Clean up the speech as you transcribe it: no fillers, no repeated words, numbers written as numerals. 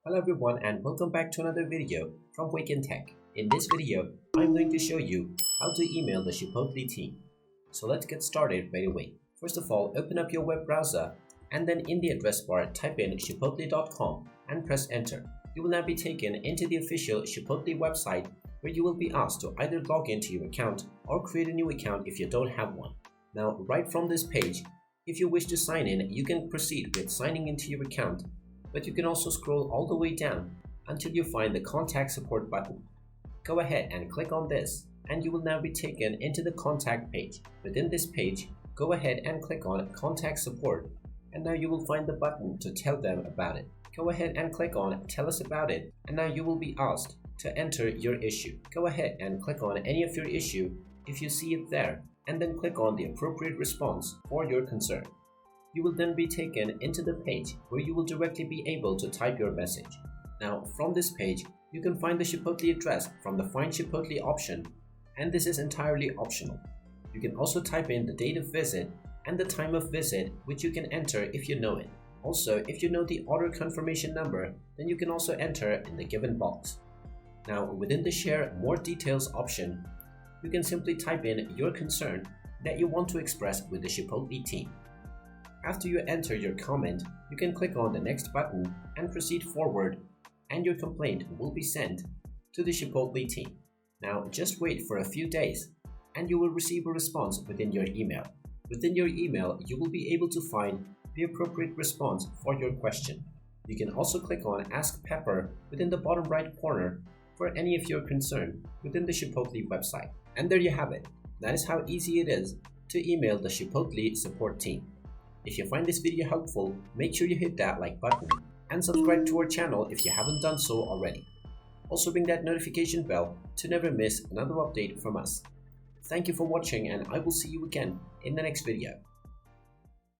Hello everyone and welcome back to another video from Wake&Tech. In this video, I'm going to show you how to email the Chipotle team. So let's get started right away. First of all, open up your web browser and then in the address bar type in chipotle.com and press enter. You will now be taken into the official Chipotle website where you will be asked to either log into your account or create a new account if you don't have one. Now right from this page, if you wish to sign in, you can proceed with signing into your account. But you can also scroll all the way down until you find the contact support button. Go ahead and click on this and you will now be taken into the contact page. Within this page, go ahead and click on contact support and now you will find the button to tell them about it. Go ahead and click on tell us about it and now you will be asked to enter your issue. Go ahead and click on any of your issue if you see it there and then click on the appropriate response for your concern. You will then be taken into the page where you will directly be able to type your message. Now from this page, you can find the Chipotle address from the Find Chipotle option, and this is entirely optional. You can also type in the date of visit and the time of visit, which you can enter if you know it. Also, if you know the order confirmation number, then you can also enter in the given box. Now within the Share More Details option, you can simply type in your concern that you want to express with the Chipotle team. After you enter your comment, you can click on the next button and proceed forward, and your complaint will be sent to the Chipotle team. Now just wait for a few days and you will receive a response within your email. Within your email, you will be able to find the appropriate response for your question. You can also click on Ask Pepper within the bottom right corner for any of your concern within the Chipotle website. And there you have it. That is how easy it is to email the Chipotle support team. If you find this video helpful, make sure you hit that like button and subscribe to our channel if you haven't done so already. Also ring that notification bell to never miss another update from us. Thank you for watching and I will see you again in the next video.